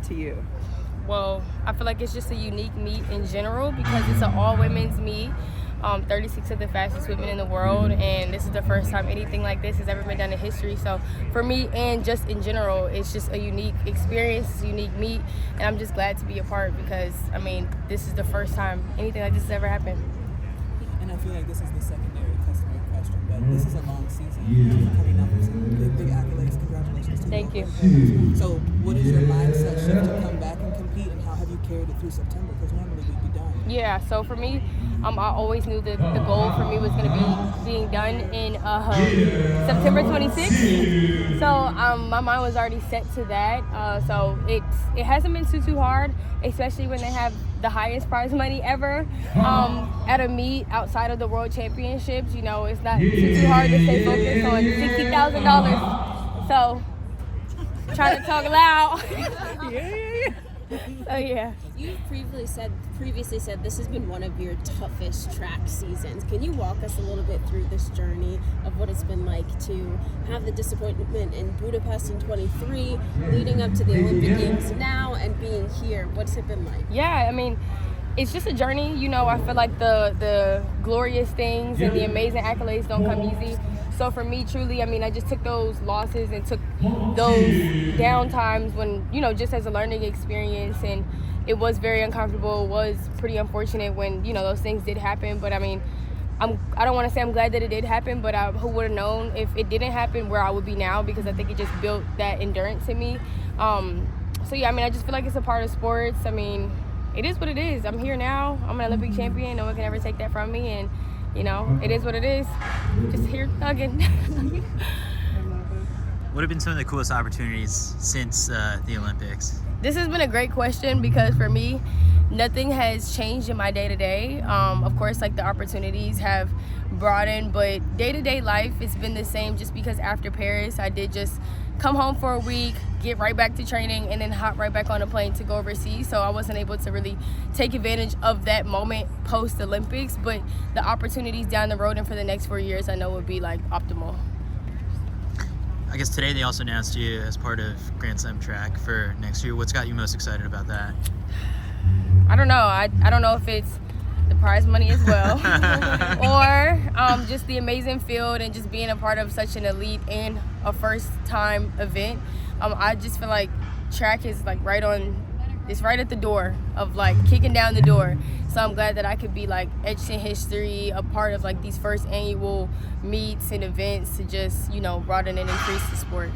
to you? Well, I feel like it's just a unique meet in general because it's an all-women's meet. 36 of the fastest women in the world, and this is the first time anything like this has ever been done in history. So for me and just in general, it's just a unique experience, it's a unique meet, and I'm just glad to be a part because, I mean, this is the first time anything like this has ever happened. And I feel like this is the secondary customary question, but this is a long season. You're coming up with some big accolades. Congratulations to you. Thank you. So what is your mindset shift to come back and compete, and how have you carried it through September? Because normally we'd be done. Yeah, so for me, I always knew that the goal for me was going to be being done in September 26th. So my mind was already set to that. So it hasn't been too hard, especially when they have the highest prize money ever at a meet outside of the World Championships. You know, it's not too hard to stay focused on $60,000. So trying to talk loud. So yeah. You previously said this has been one of your toughest track seasons. Can you walk us a little bit through this journey of what it's been like to have the disappointment in Budapest in 23, leading up to the Olympic Games now, and being here? What's it been like? Yeah, I mean, it's just a journey. You know, I feel like the glorious things and the amazing accolades don't come easy. So for me, truly, I mean, I just took those losses and took those down times when, you know, just as a learning experience, and it was very uncomfortable. It was pretty unfortunate when, you know, those things did happen. But I mean, I don't want to say I'm glad that it did happen, but who would have known if it didn't happen where I would be now, because I think it just built that endurance in me. So yeah, I mean, I just feel like it's a part of sports. I mean, it is what it is. I'm here now. I'm an Olympic champion. No one can ever take that from me. And, you know, it is what it is. Just here thugging. What have been some of the coolest opportunities since the Olympics? This has been a great question because for me, nothing has changed in my day-to-day. Of course, like, the opportunities have broadened, but day-to-day life, it's been the same, just because after Paris, I did just come home for a week, get right back to training, and then hop right back on a plane to go overseas. So I wasn't able to really take advantage of that moment post-Olympics, but the opportunities down the road and for the next 4 years, I know would be, like, optimal. I guess today they also announced you as part of Grand Slam track for next year. What's got you most excited about that? I don't know. I don't know if it's the prize money as well or just the amazing field and just being a part of such an elite and a first time event. I just feel like track is like it's right at the door of, like, kicking down the door. So I'm glad that I could be, like, etched in history, a part of, like, these first annual meets and events to just, you know, broaden and increase the sport.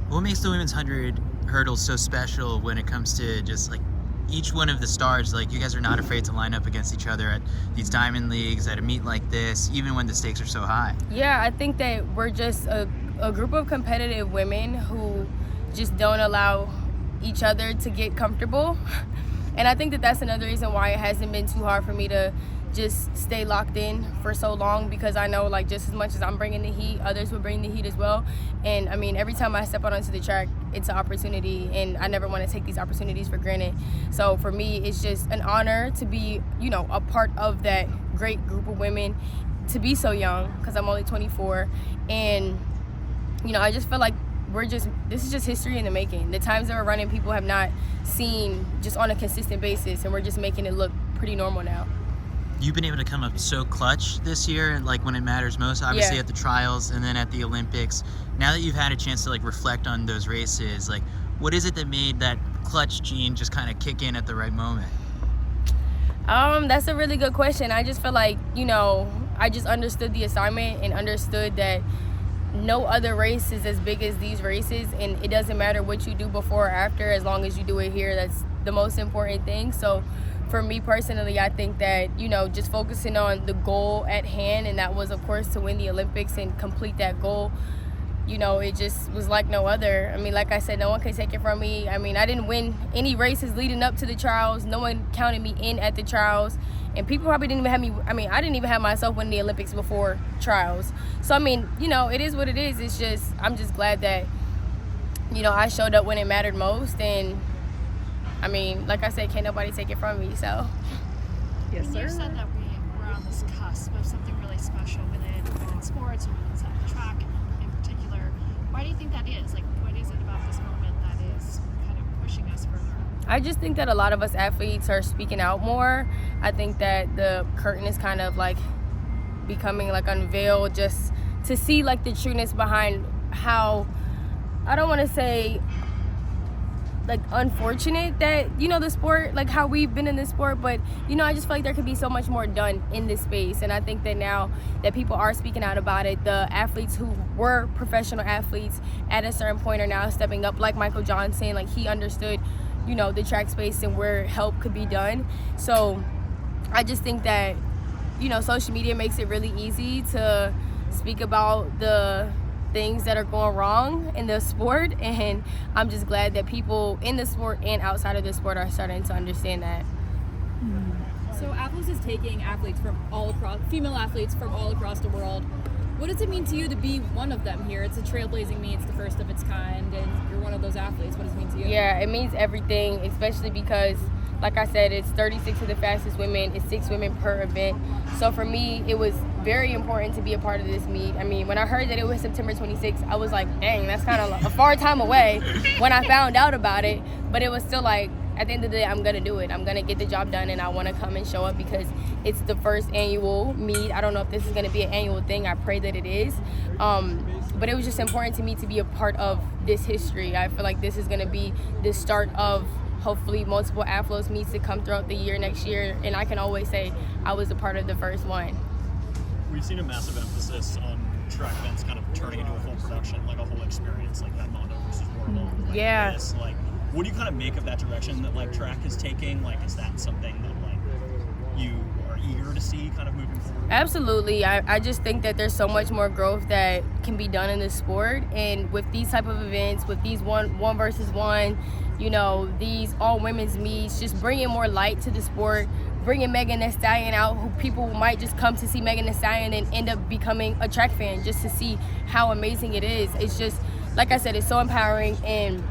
What makes the women's 100 hurdles so special when it comes to just, like, each one of the stars? Like, you guys are not afraid to line up against each other at these diamond leagues, at a meet like this, even when the stakes are so high. Yeah, I think that we're just a group of competitive women who just don't allow each other to get comfortable. And I think that that's another reason why it hasn't been too hard for me to just stay locked in for so long, because I know, like, just as much as I'm bringing the heat, others will bring the heat as well. And I mean, every time I step out onto the track, it's an opportunity, and I never want to take these opportunities for granted. So for me, it's just an honor to be, you know, a part of that great group of women, to be so young, because I'm only 24. And, you know, I just feel like this is just history in the making. The times that we're running, people have not seen just on a consistent basis, and we're just making it look pretty normal now. You've been able to come up so clutch this year, like, when it matters most, obviously, at the trials and then at the Olympics. Now that you've had a chance to, like, reflect on those races, like, what is it that made that clutch gene just kind of kick in at the right moment? That's a really good question. I just feel like, you know, I just understood the assignment and understood that no other race is as big as these races, and it doesn't matter what you do before or after, as long as you do it here. That's the most important thing. So for me personally, I think that, you know, just focusing on the goal at hand, and that was, of course, to win the Olympics and complete that goal, you know, it just was like no other. I mean, like I said, no one can take it from me. I mean, I didn't win any races leading up to the trials. No one counted me in at the trials. And people probably didn't even have me. I mean, I didn't even have myself win the Olympics before trials. So, I mean, you know, it is what it is. It's just, I'm just glad that, you know, I showed up when it mattered most. And, I mean, like I said, can't nobody take it from me, so. Yes, sir. You said that we're on this cusp of something really special within sports, within the track in particular. Why do you think that is? Like, what is it about this moment that is kind of pushing us further? I just think that a lot of us athletes are speaking out more. I think that the curtain is kind of like becoming like unveiled, just to see like the trueness behind how, I don't want to say like unfortunate that, you know, the sport, like how we've been in this sport, but you know, I just feel like there could be so much more done in this space. And I think that now that people are speaking out about it, the athletes who were professional athletes at a certain point are now stepping up, like Michael Johnson. Like, he understood, you know, the track space and where help could be done. So I just think that, you know, social media makes it really easy to speak about the things that are going wrong in the sport, and I'm just glad that people in the sport and outside of the sport are starting to understand that. So Athlos is taking athletes from all across, female athletes from all across the world. What does it mean to you to be one of them here? It's a trailblazing meet, it's the first of its kind, and you're one of those athletes. What does it mean to you? Yeah, it means everything, especially because, like I said, it's 36 of the fastest women, it's 6 women per event. So for me, it was very important to be a part of this meet. I mean, when I heard that it was September 26th, I was like, dang, that's kind of a far time away when I found out about it. But it was still like, at the end of the day, I'm going to do it. I'm going to get the job done, and I want to come and show up because it's the first annual meet. I don't know if this is going to be an annual thing. I pray that it is. But it was just important to me to be a part of this history. I feel like this is going to be the start of hopefully multiple Athlos meets to come throughout the year next year. And I can always say I was a part of the first one. We've seen a massive emphasis on track events kind of turning into a full production, like a whole experience, like that Mondo versus Warhol. Like Yeah. This, like, what do you kind of make of that direction that like track is taking? Like, is that something that like you are eager to see kind of moving forward? Absolutely. I just think that there's so much more growth that can be done in this sport, and with these type of events, with these one versus one, you know, these all women's meets, just bringing more light to the sport, bringing Megan Thee Stallion out, who people might just come to see Megan Thee Stallion and end up becoming a track fan just to see how amazing it is. It's just, like I said, it's so empowering, and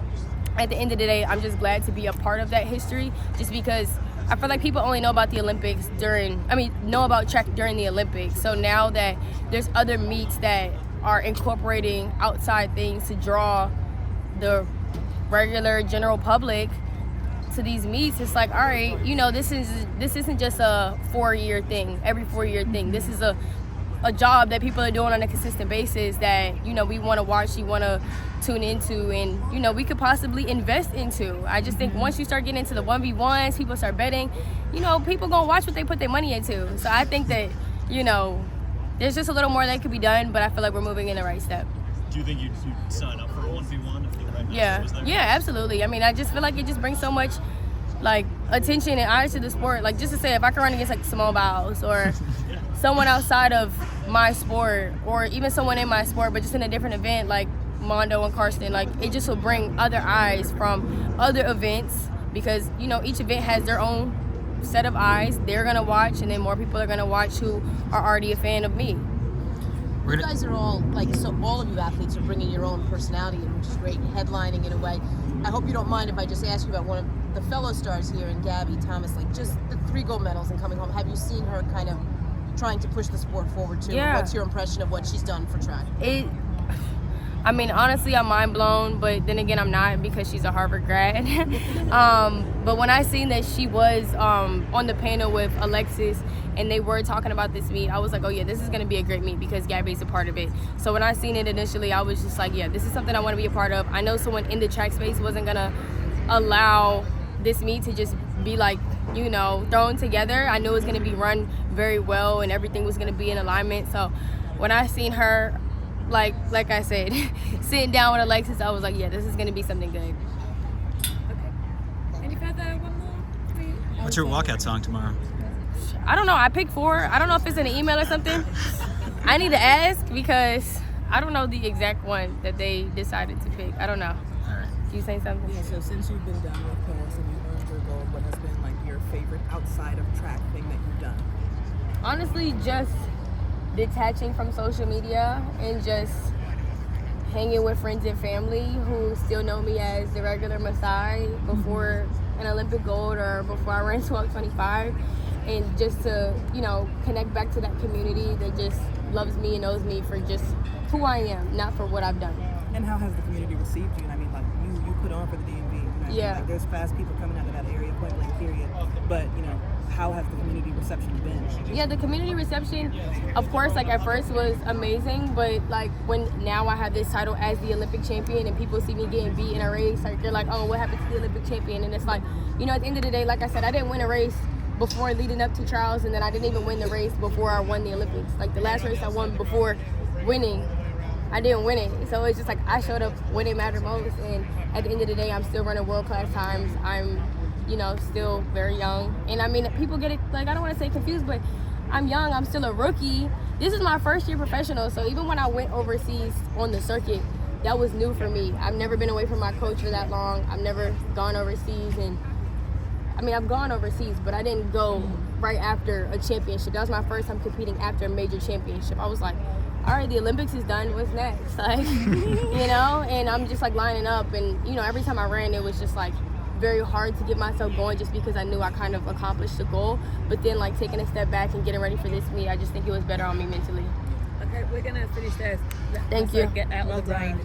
at the end of the day, I'm just glad to be a part of that history, just because I feel like people only know about the Olympics know about track during the Olympics. So now that there's other meets that are incorporating outside things to draw the regular general public to these meets, it's like, all right, you know, this isn't just a 4-year thing, every 4-year thing. This is a job that people are doing on a consistent basis that, you know, we want to watch, you want to tune into, and, you know, we could possibly invest into. I just think once you start getting into the 1v1s, people start betting, you know, people gonna watch what they put their money into. So I think that, you know, there's just a little more that could be done, but I feel like we're moving in the right step. Do you think you'd sign up for a 1v1 if the right match was there? Yeah, absolutely. I mean, I just feel like it just brings so much like attention and eyes to the sport. Like, just to say, if I could run against like Simone Biles or someone outside of my sport, or even someone in my sport but just in a different event like Mondo and Karsten, like, it just will bring other eyes from other events, because, you know, each event has their own set of eyes they're gonna watch, and then more people are gonna watch who are already a fan of me. You guys are all, like, so all of you athletes are bringing your own personality, which is great, headlining in a way. I hope you don't mind if I just ask you about one of the fellow stars here, in Gabby Thomas, like, just the 3 gold medals and coming home. Have you seen her kind of trying to push the sport forward too? Yeah. What's your impression of what she's done for track? I mean, honestly, I'm mind blown, but then again, I'm not, because she's a Harvard grad. But when I seen that she was on the panel with Alexis and they were talking about this meet, I was like, oh yeah, this is gonna be a great meet because Gabby's a part of it. So when I seen it initially, I was just like, yeah, this is something I wanna be a part of. I know someone in the track space wasn't gonna allow this meet to just be like, you know, thrown together. I knew it was gonna be run very well and everything was gonna be in alignment. So when I seen her, like I said, sitting down with Alexis, I was like, yeah, this is gonna be something good. Okay. And you've had that one more? What's your walkout song tomorrow? I don't know, I picked 4. I don't know if it's in an email or something. I need to ask, because I don't know the exact one that they decided to pick. I don't know. All right. You say something? Yeah, so since you've been done with Paris and you earned your gold, what has been like your favorite outside of track thing that you've done? Honestly, just detaching from social media and just hanging with friends and family who still know me as the regular Masai before an Olympic gold or before I ran 12:25, and just to, you know, connect back to that community that just loves me and knows me for just who I am, not for what I've done. And how has the community received you? And I mean, like, you put on for the DMV. You know, Yeah. Like, there's fast people coming out of that area, point blank period. But, you know, how has the community reception been? Yeah, the community reception, of course, like at first was amazing, but like when now I have this title as the Olympic champion and people see me getting beat in a race, like they're like, oh, what happened to the Olympic champion? And it's like, you know, at the end of the day, like I said, I didn't win a race before leading up to trials, and then I didn't even win the race before I won the Olympics. Like the last race I won before winning, I didn't win it. So it's just like I showed up when it mattered most, and at the end of the day, I'm still running world-class times. I'm, you know, still very young. And I mean, people get it, like, I don't want to say confused, but I'm young, I'm still a rookie. This is my first year professional, so even when I went overseas on the circuit, that was new for me. I've never been away from my coach for that long. I've never gone overseas, and I mean, I've gone overseas, but I didn't go right after a championship. That was my first time competing after a major championship. I was like, all right, the Olympics is done, what's next? Like, you know, and I'm just like lining up, and you know, every time I ran, it was just like very hard to get myself going just because I knew I kind of accomplished the goal. But then like taking a step back and getting ready for this meet, I just think it was better on me mentally. Okay, we're gonna finish this. Thank you. Get out of the rain.